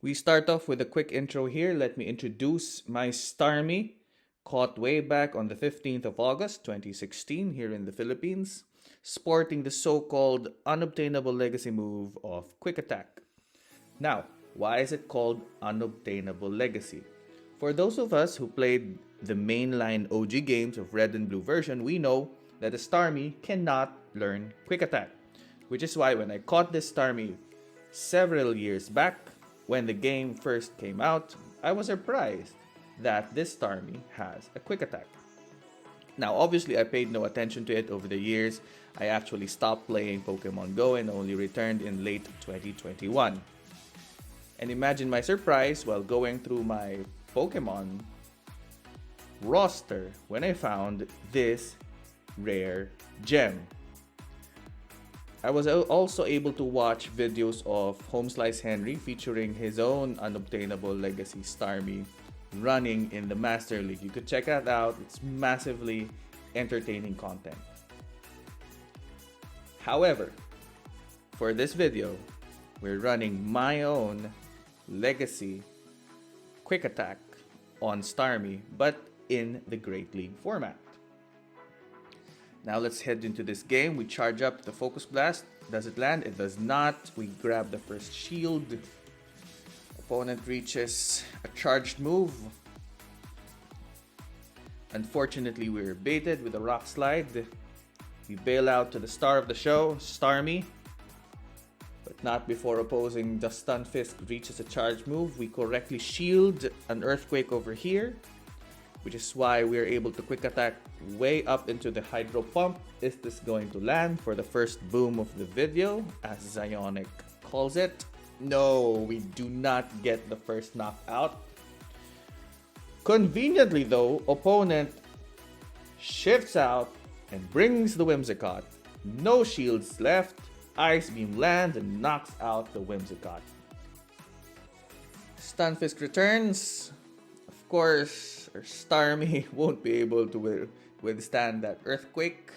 We start off with a quick intro here. Let me introduce my Starmie, caught way back on the 15th of August 2016 here in the Philippines, sporting the so-called unobtainable legacy move of Quick Attack. Now, why is it called Unobtainable Legacy? For those of us who played the mainline OG games of Red and Blue version, we know that a Starmie cannot learn Quick Attack, which is why when I caught this Starmie several years back, when the game first came out, I was surprised that this Starmie has a Quick Attack. Now, obviously, I paid no attention to it over the years. I actually stopped playing Pokemon Go and only returned in late 2021. And imagine my surprise while going through my Pokemon roster when I found this rare gem. I was also able to watch videos of HomeSliceHenry featuring his own unobtainable legacy Starmie running in the Master League. You could check that out. It's massively entertaining content. However, for this video, we're running my own legacy Quick Attack on Starmie, but in the Great League format. Now let's head into this game. We charge up the Focus Blast. Does it land? It does not. We grab the first shield. Opponent reaches a charged move. Unfortunately, we were baited with a Rock Slide. We bail out to the star of the show, Starmie. But not before opposing the Stunfisk reaches a charge move. We correctly shield an Earthquake over here, which is why we're able to Quick Attack way up into the Hydro Pump. Is this going to land for the first boom of the video, as Zionic calls it? No, we do not get the first knockout. Conveniently though, opponent shifts out and brings the Whimsicott. No shields left. Ice Beam lands and knocks out the Whimsicott. Stunfisk returns. Of course, our Starmie won't be able to withstand that Earthquake.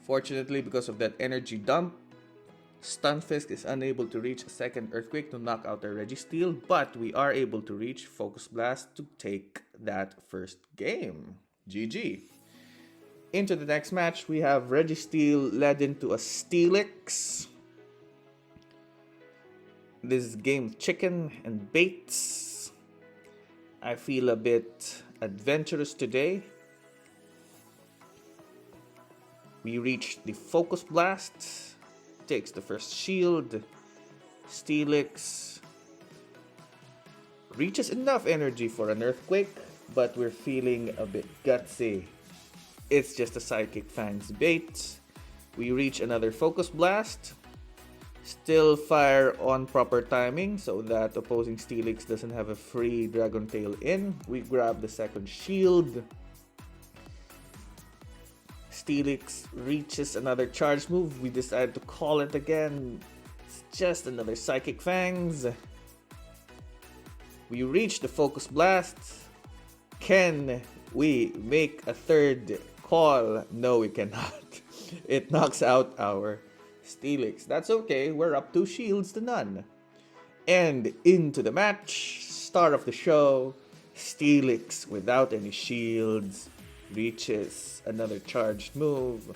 Fortunately, because of that energy dump, Stunfisk is unable to reach a second Earthquake to knock out our Registeel, but we are able to reach Focus Blast to take that first game. GG. Into the next match, we have Registeel led into a Steelix. This is game chicken and baits. I feel a bit adventurous today. We reach the Focus Blast. Takes the first shield. Steelix reaches enough energy for an Earthquake, but we're feeling a bit gutsy. It's just a Psychic Fangs bait. We reach another Focus Blast. Still fire on proper timing so that opposing Steelix doesn't have a free Dragon Tail in. We grab the second shield. Steelix reaches another charge move. We decide to call it again. It's just another Psychic Fangs. We reach the Focus Blast. Can we make a third call? No, we cannot. It knocks out our Steelix. That's okay. We're up 2 shields to none. And into the match. Star of the show. Steelix without any shields reaches another charged move.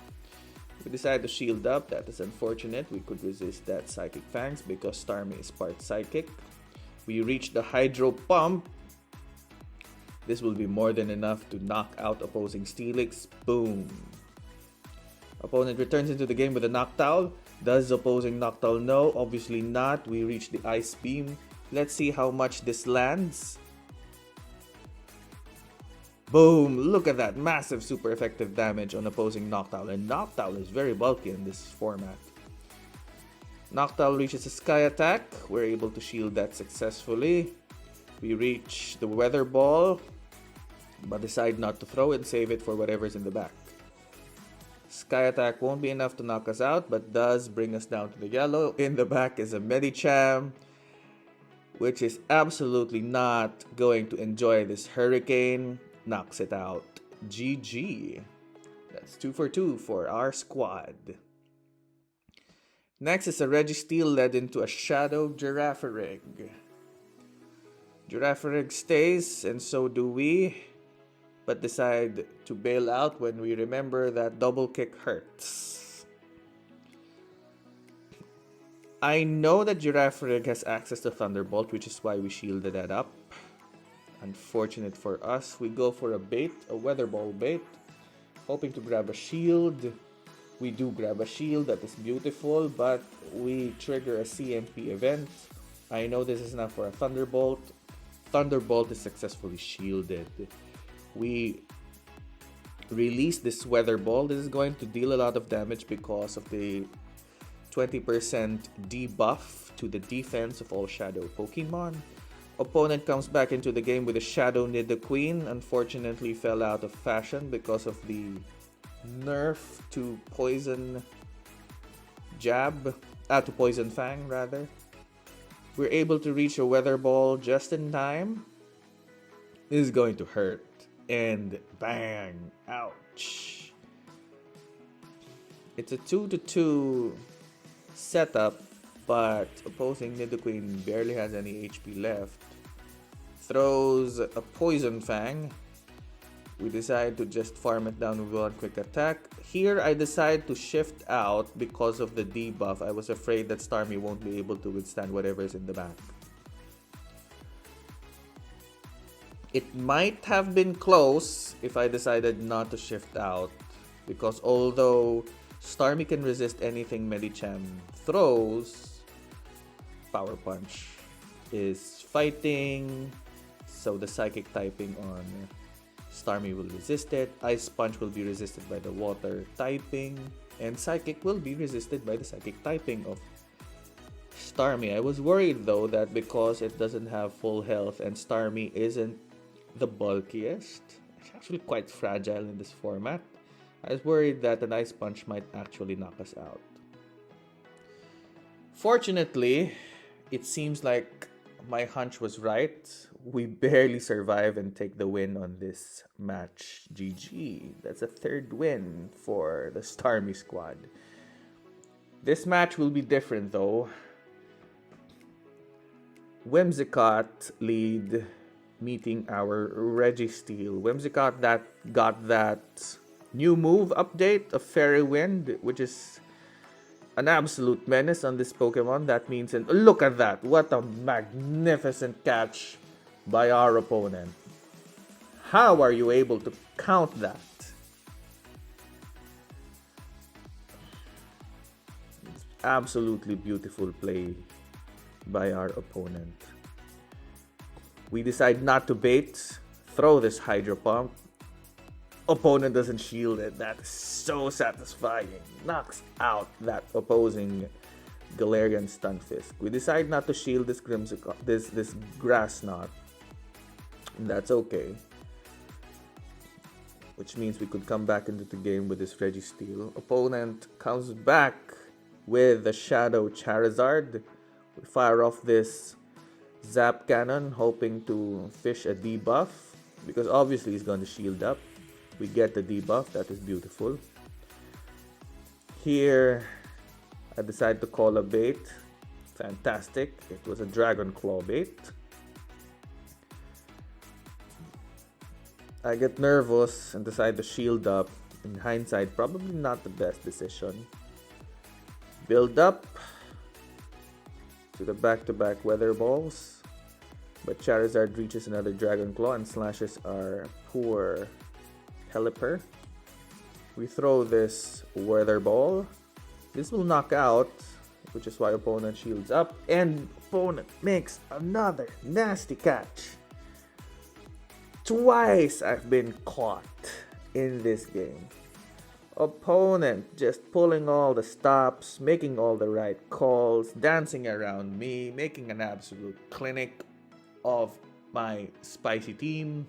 We decide to shield up. That is unfortunate. We could resist that Psychic Fangs because Starmie is part Psychic. We reach the Hydro Pump. This will be more than enough to knock out opposing Steelix. Boom. Opponent returns into the game with a Noctowl. Does opposing Noctowl know? Obviously not. We reach the Ice Beam. Let's see how much this lands. Boom! Look at that massive super effective damage on opposing Noctowl. And Noctowl is very bulky in this format. Noctowl reaches a Sky Attack. We're able to shield that successfully. We reach the Weather Ball, but decide not to throw it and save it for whatever's in the back. Sky Attack won't be enough to knock us out, but does bring us down to the yellow. In the back is a Medicham, which is absolutely not going to enjoy this Hurricane. Knocks it out. GG. That's 2 for 2 for our squad. Next is a Registeel led into a Shadow Girafarig. Girafarig stays, and so do we, but decide to bail out when we remember that double kick hurts. I know that Girafarig has access to Thunderbolt, which is why we shielded that up. Unfortunate for us, we go for a bait, a Weather Ball bait, hoping to grab a shield. We do grab a shield, that is beautiful, but we trigger a CMP event. I know this is not for a Thunderbolt. Thunderbolt is successfully shielded. We release this Weather Ball. This is going to deal a lot of damage because of the 20% debuff to the defense of all Shadow Pokemon. Opponent comes back into the game with a Shadow Nidoqueen. Unfortunately fell out of fashion because of the nerf to Poison Jab. To Poison Fang rather. We're able to reach a Weather Ball just in time. This is going to hurt. And bang! Ouch! It's a 2-2 setup, but opposing Nidoqueen barely has any HP left. Throws a Poison Fang. We decide to just farm it down with one quick attack. Here I decide to shift out because of the debuff. I was afraid that Starmie won't be able to withstand whatever is in the back. It might have been close if I decided not to shift out, because although Starmie can resist anything Medicham throws, Power Punch is fighting, so the Psychic typing on Starmie will resist it. Ice Punch will be resisted by the Water typing, and Psychic will be resisted by the Psychic typing of Starmie. I was worried though that because it doesn't have full health and Starmie isn't the bulkiest, it's actually quite fragile in this format. I was worried that an Ice Punch might actually knock us out. Fortunately, it seems like my hunch was right. We barely survive and take the win on this match. GG. That's a third win for the Starmie squad. This match will be different though. Whimsicott lead meeting our Registeel. Whimsicott that got that new move update of Fairy Wind, which is an absolute menace on this Pokemon. That means, and look at that, what a magnificent catch by our opponent. How are you able to count that? It's absolutely beautiful play by our opponent. We decide not to bait, throw this Hydro Pump. Opponent doesn't shield it. That is so satisfying. Knocks out that opposing Galarian Stunfisk. We decide not to shield this this Grass Knot. That's okay. Which means we could come back into the game with this Registeel. Opponent comes back with the Shadow Charizard. We fire off this Zap Cannon, hoping to fish a debuff, because obviously he's going to shield up. We get the debuff, that is beautiful. Here, I decide to call a bait. Fantastic, it was a Dragon Claw bait. I get nervous and decide to shield up. In hindsight, probably not the best decision. Build up to the back-to-back Weather Balls, but Charizard reaches another Dragon Claw and slashes our poor Pelipper. We throw this Weather Ball. This will knock out, which is why opponent shields up, and opponent makes another nasty catch. Twice I've been caught in this game. Opponent just pulling all the stops, making all the right calls, dancing around me, making an absolute clinic of my spicy team.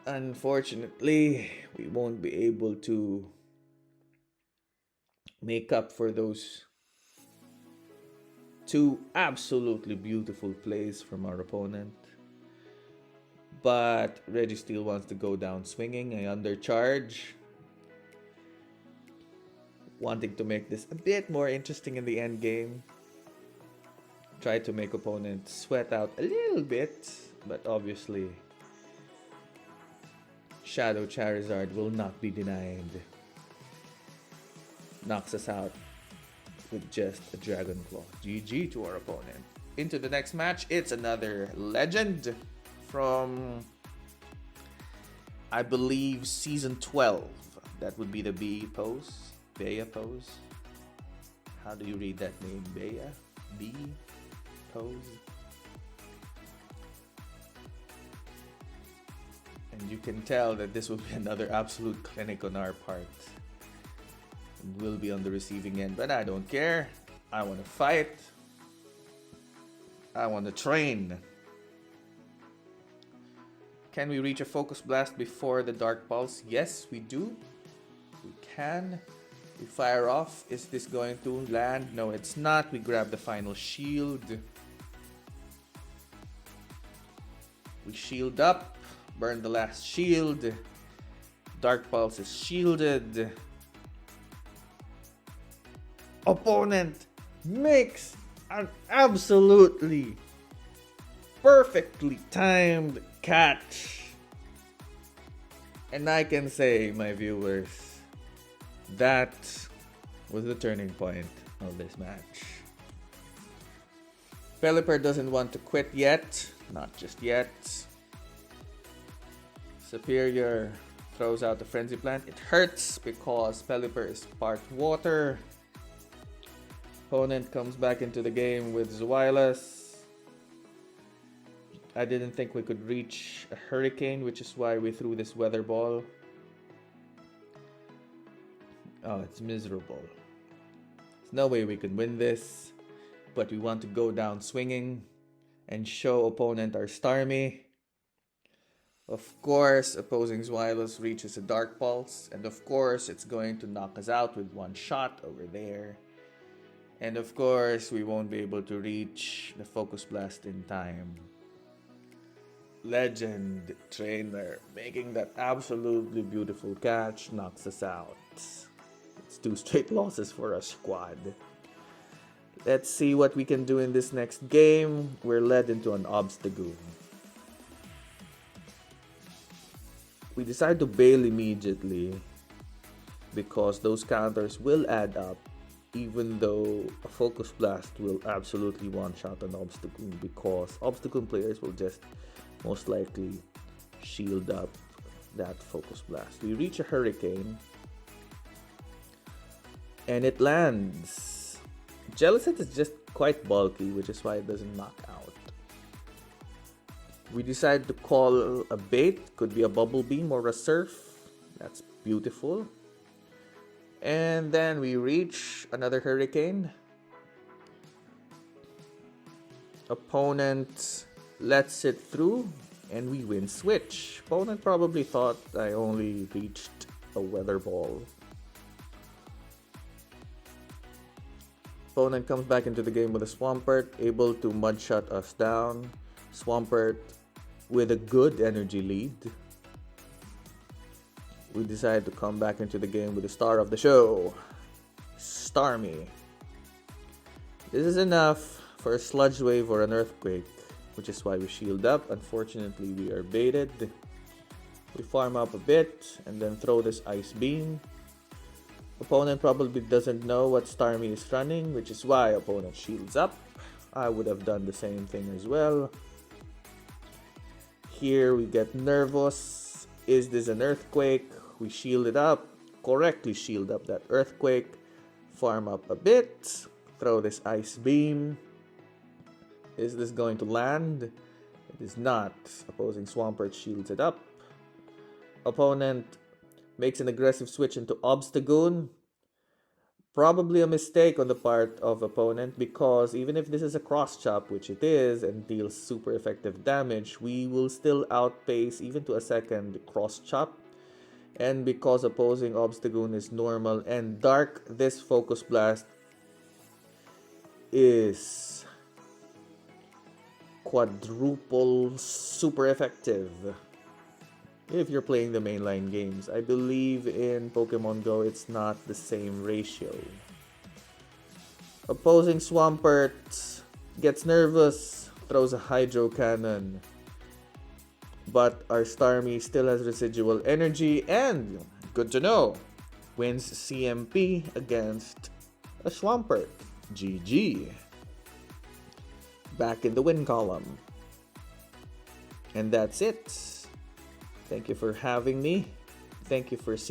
Unfortunately, we won't be able to make up for those two absolutely beautiful plays from our opponent. But Registeel wants to go down swinging. I undercharge, wanting to make this a bit more interesting in the end game. Try to make opponents sweat out a little bit, but obviously Shadow Charizard will not be denied. Knocks us out with just a Dragon Claw. GG to our opponent. Into the next match, it's another legend from, I believe, Season 12. That would be the Bea pose. Bea pose. How do you read that name? Bea? Bea pose? And you can tell that this will be another absolute clinic on our part. We'll be on the receiving end, but I don't care. I want to fight. I want to train. Can we reach a Focus Blast before the Dark Pulse? Yes, we do. We can. We fire off. Is this going to land? No, it's not. We grab the final shield. We shield up. Burn the last shield. Dark Pulse is shielded. Opponent makes an absolutely perfectly timed catch. And I can say, my viewers, that was the turning point of this match. Pelipper doesn't want to quit yet. Not just yet. Superior throws out the Frenzy Plant. It hurts because Pelipper is part water. Opponent comes back into the game with Zweilous. I didn't think we could reach a Hurricane, which is why we threw this Weather Ball. Oh, it's miserable. There's no way we could win this, but we want to go down swinging and show opponent our Starmie. Of course, opposing Zweilous reaches a Dark Pulse, and of course, it's going to knock us out with one shot over there. And of course, we won't be able to reach the Focus Blast in time. Legend Trainer making that absolutely beautiful catch knocks us out. It's 2 straight losses for our squad. Let's see what we can do in this next game. We're led into an Obstagoon. We decide to bail immediately because those counters will add up, even though a Focus Blast will absolutely one-shot an Obstagoon, because Obstagoon players will just most likely shield up that Focus Blast. We reach a Hurricane and it lands. Jellicent is just quite bulky, which is why it doesn't knock out. We decide to call a bait. Could be a Bubble Beam or a Surf. That's beautiful. And then we reach another Hurricane. Opponent lets it through and we win switch. Opponent probably thought I only reached a Weather Ball. Opponent comes back into the game with a Swampert, able to mudshot us down. Swampert with a good energy lead. We decide to come back into the game with the star of the show, Starmie. This is enough for a Sludge Wave or an Earthquake, which is why we shield up. Unfortunately, we are baited. We farm up a bit and then throw this Ice Beam. Opponent probably doesn't know what Starmie is running, which is why opponent shields up. I would have done the same thing as well. Here we get nervous. Is this an Earthquake? We shield it up. Correctly shield up that Earthquake. Farm up a bit. Throw this Ice Beam. Is this going to land? It is not. Opposing Swampert shields it up. Opponent makes an aggressive switch into Obstagoon. Probably a mistake on the part of opponent, because even if this is a cross chop, which it is, and deals super effective damage, we will still outpace even to a second cross chop. And because opposing Obstagoon is normal and dark, this Focus Blast is quadruple super effective. If you're playing the mainline games, I believe in Pokemon Go it's not the same ratio. Opposing Swampert Gets nervous, throws a hydro cannon. But our Starmie still has residual energy and, good to know, wins CMP against a Swampert. GG. Back in the win column. And that's it. Thank you for having me. Thank you for